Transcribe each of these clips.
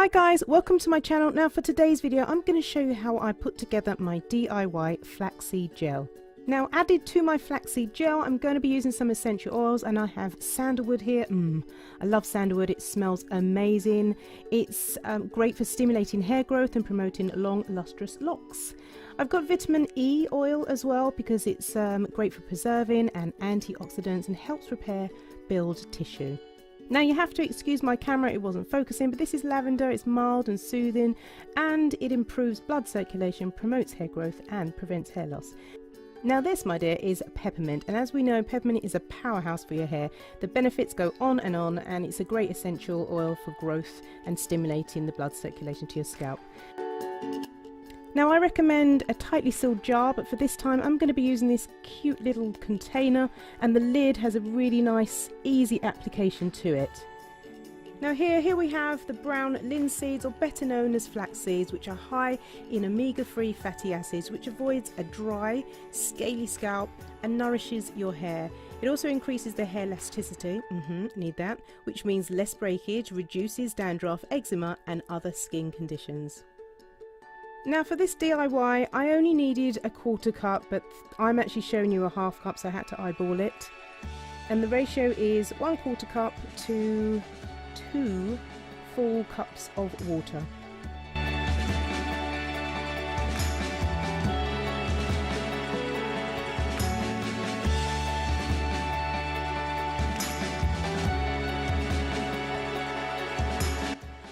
Hi guys, welcome to my channel. Now for today's video I'm going to show you how I put together my DIY flaxseed gel. Now added to my flaxseed gel I'm going to be using some essential oils, and I have sandalwood here. I love sandalwood, it smells amazing. It's great for stimulating hair growth and promoting long lustrous locks. I've got vitamin E oil as well because it's great for preserving and antioxidants and helps repair build tissue. Now you have to excuse my camera, it wasn't focusing, but this is lavender. It's mild and soothing and it improves blood circulation, promotes hair growth and prevents hair loss. Now this, my dear, is peppermint, and as we know, peppermint is a powerhouse for your hair. The benefits go on, and it's a great essential oil for growth and stimulating the blood circulation to your scalp. Now I recommend a tightly sealed jar, but for this time I'm going to be using this cute little container, and the lid has a really nice easy application to it. Now here we have the brown linseeds, or better known as flax seeds, which are high in omega-3 fatty acids, which avoids a dry, scaly scalp and nourishes your hair. It also increases the hair elasticity, need that, which means less breakage, reduces dandruff, eczema and other skin conditions. Now for this DIY I only needed a 1/4 cup, but I'm actually showing you a 1/2 cup, so I had to eyeball it. And the ratio is 1/4 cup to 2 full cups of water.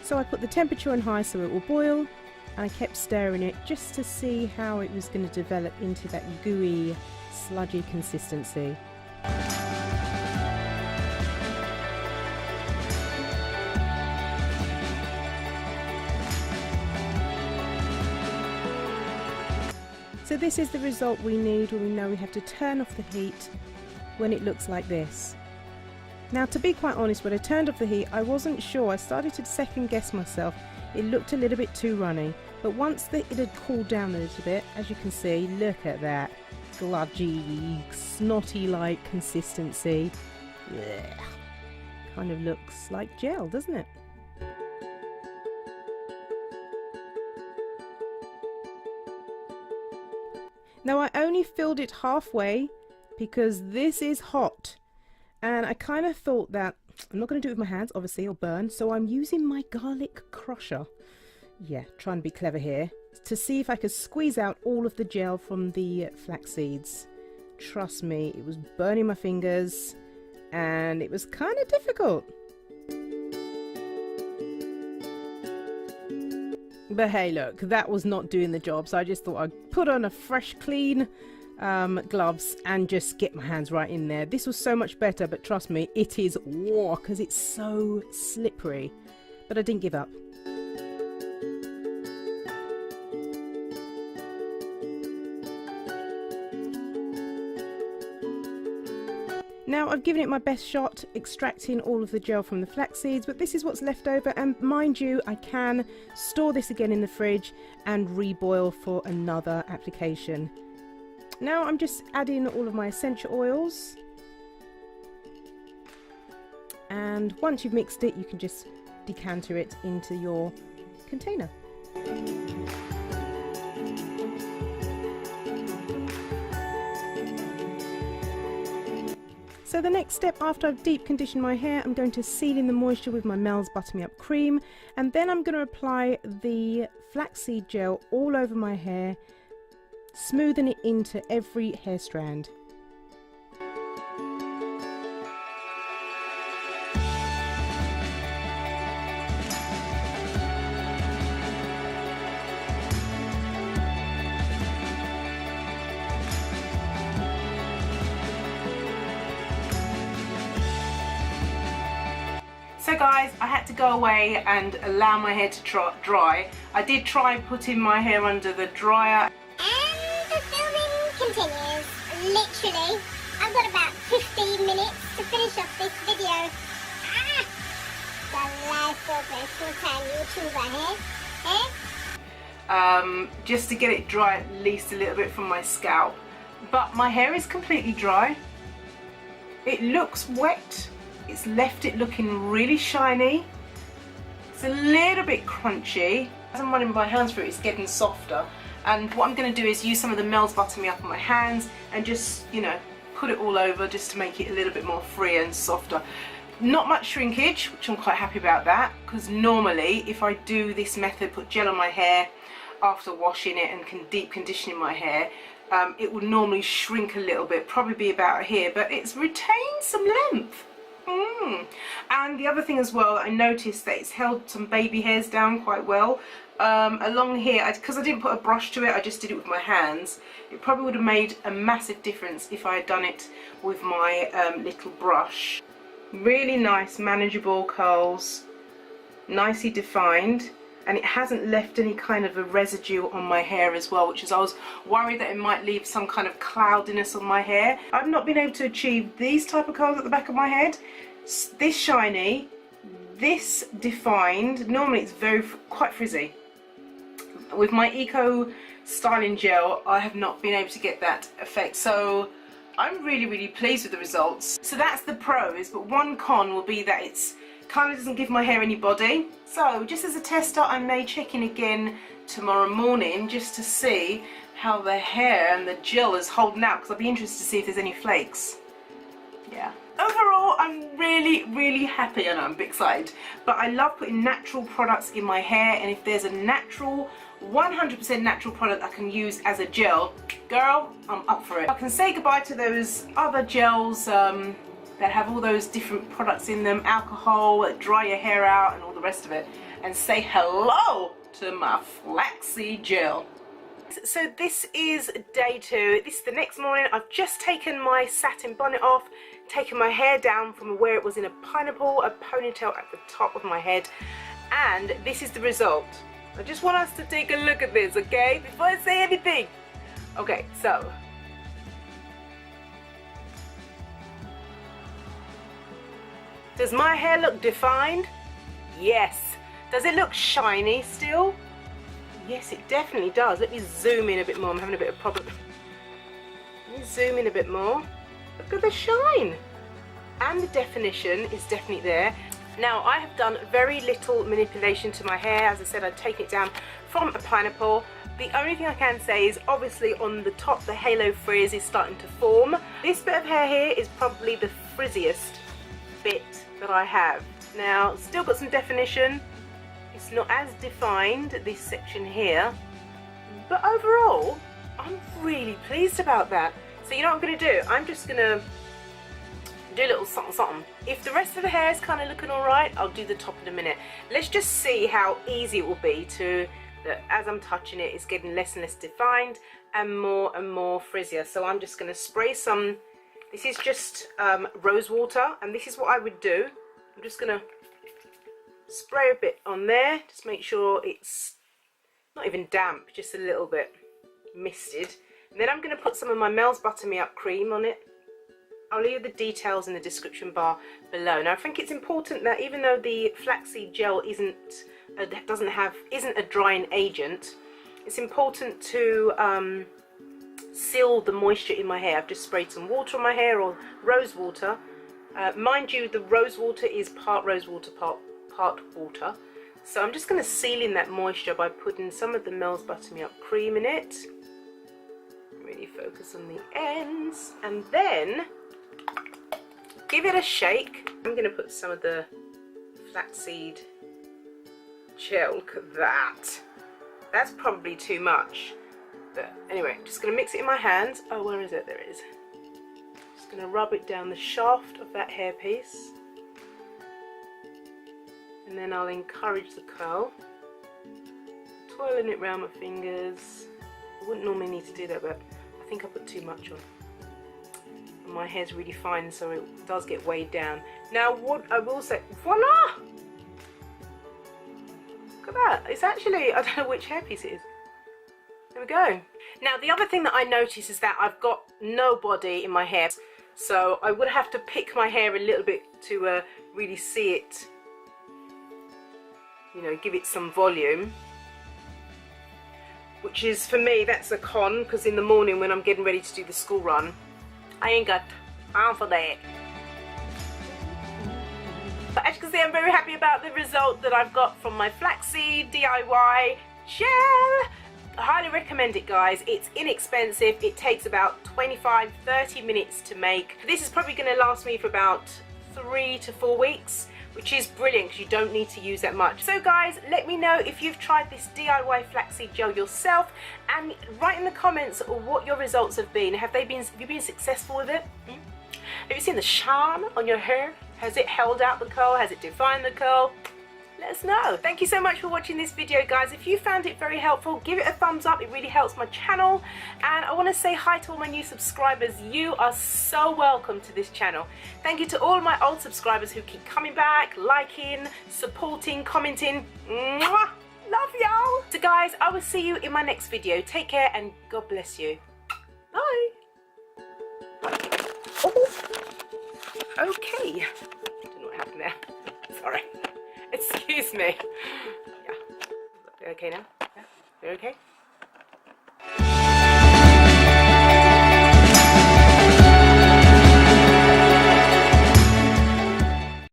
So I put the temperature on high so it will boil, and I kept stirring it just to see how it was going to develop into that gooey, sludgy consistency. So this is the result we need when we know we have to turn off the heat when it looks like this. Now to be quite honest, when I turned off the heat I wasn't sure. I started to second guess myself. It looked a little bit too runny, but once it had cooled down a little bit, as you can see, look at that sludgy, snotty like consistency. Blech. Kind of looks like gel, doesn't it? Now I only filled it halfway because this is hot, and I kind of thought that I'm not going to do it with my hands, obviously, or burn, so I'm using my garlic crusher. Yeah, trying to be clever here, to see if I could squeeze out all of the gel from the flax seeds. Trust me, it was burning my fingers and it was kind of difficult. But hey, look, that was not doing the job, so I just thought I'd put on a fresh, clean gloves and just get my hands right in there. This was so much better, but trust me, it is war because it's so slippery. But I didn't give up. Now I've given it my best shot extracting all of the gel from the flax seeds, but this is what's left over, and mind you, I can store this again in the fridge and reboil for another application. Now I'm just adding all of my essential oils, and once you've mixed it you can just decanter it into your container. So the next step, after I've deep conditioned my hair, I'm going to seal in the moisture with my Mel's Butter Me Up cream, and then I'm going to apply the flaxseed gel all over my hair, smoothing it into every hair strand. So guys, I had to go away and allow my hair to dry. I did try putting my hair under the dryer. And the filming continues. Literally, I've got about 15 minutes to finish off this video. The life of a full-time YouTuber here. Just to get it dry at least a little bit from my scalp. But my hair is completely dry. It looks wet. It's left it looking really shiny. It's a little bit crunchy. As I'm running my hands through it, it's getting softer. And what I'm going to do is use some of the Mel's Butter Me Up on my hands and just, you know, put it all over just to make it a little bit more free and softer. Not much shrinkage, which I'm quite happy about that, because normally if I do this method, put gel on my hair after washing it and deep conditioning my hair, it would normally shrink a little bit, probably be about here, but it's retained some length. And the other thing as well, I noticed that it's held some baby hairs down quite well. Along here, because I didn't put a brush to it, I just did it with my hands. It probably would have made a massive difference if I had done it with my little brush. Really nice, manageable curls, nicely defined, and it hasn't left any kind of a residue on my hair as well, which is, I was worried that it might leave some kind of cloudiness on my hair. I've not been able to achieve these type of curls at the back of my head. This shiny, this defined. Normally it's quite frizzy. With my Eco Styling Gel, I have not been able to get that effect, so I'm really pleased with the results. So that's the pros, but one con will be that it's kind of doesn't give my hair any body. So just as a tester, I may check in again tomorrow morning just to see how the hair and the gel is holding out, because I'll be interested to see if there's any flakes. Yeah. Overall, I'm really happy, and I'm a bit excited. But I love putting natural products in my hair, and if there's a natural, 100% natural product I can use as a gel, girl, I'm up for it. I can say goodbye to those other gels that have all those different products in them, alcohol, that dry your hair out and all the rest of it, and say hello to my Flaxseed Gel. So this is day 2. This is the next morning. I've just taken my satin bonnet off, taken my hair down from where it was in a pineapple, a ponytail at the top of my head, and this is the result. I just want us to take a look at this, okay, before I say anything. Okay, so does my hair look defined? Yes. Does it look shiny still? Yes, it definitely does. Let me zoom in a bit more. I'm having a bit of problem. Let me zoom in a bit more. Look at the shine. And the definition is definitely there. Now, I have done very little manipulation to my hair. As I said, I've taken it down from a pineapple. The only thing I can say is, obviously, on the top, the halo frizz is starting to form. This bit of hair here is probably the frizziest bit that I have. Now, still got some definition. It's not as defined, this section here, but overall I'm really pleased about that. So you know what I'm going to do? I'm just going to do a little something. If the rest of the hair is kind of looking alright, I'll do the top in a minute. Let's just see how easy it will be to, as I'm touching it, it's getting less and less defined and more frizzier. So I'm just going to spray some, this is just rose water, and this is what I would do. I'm just going to spray a bit on there, just make sure it's not even damp, just a little bit misted. And then I'm going to put some of my Mel's Butter Me Up cream on it. I'll leave the details in the description bar below. Now, I think it's important that even though the flaxseed gel isn't a drying agent, it's important to seal the moisture in my hair. I've just sprayed some water on my hair, or rose water. Mind you, the rose water is part rose water, part water. So I'm just going to seal in that moisture by putting some of the Mel's Butter Me Up cream in it. Really focus on the ends, and then give it a shake. I'm going to put some of the flaxseed gel. Look at that. That's probably too much. But anyway, just going to mix it in my hands. Oh, where is it? There it is. Just going to rub it down the shaft of that hairpiece. And then I'll encourage the curl, twirling it around my fingers. I wouldn't normally need to do that, but I think I put too much on. And my hair's really fine, so it does get weighed down. Now, what I will say, voila! Look at that. It's actually, I don't know which hairpiece it is. There we go. Now, the other thing that I notice is that I've got no body in my hair, so I would have to pick my hair a little bit to really see it, you know, give it some volume, which is, for me, that's a con, because in the morning when I'm getting ready to do the school run, I ain't got time for that. But as you can honestly, I'm very happy about the result that I've got from my flaxseed DIY gel. I highly recommend it, guys. It's inexpensive. It takes about 25-30 minutes to make. This is probably going to last me for about 3 to 4 weeks, which is brilliant because you don't need to use that much. So guys, let me know if you've tried this DIY flaxseed gel yourself, and write in the comments what your results have been. Have you been successful with it? Have you seen the shine on your hair? Has it held out the curl? Has it defined the curl? Let us know. Thank you so much for watching this video, guys. If you found it very helpful, give it a thumbs up. It really helps my channel. And I want to say hi to all my new subscribers. You are so welcome to this channel. Thank you to all my old subscribers who keep coming back, liking, supporting, commenting. Mwah! Love y'all. So guys, I will see you in my next video. Take care and God bless you. Bye. Oh. Okay. Don't know what happened there. Sorry. Excuse me. Yeah. They're okay now? Yeah? They're okay?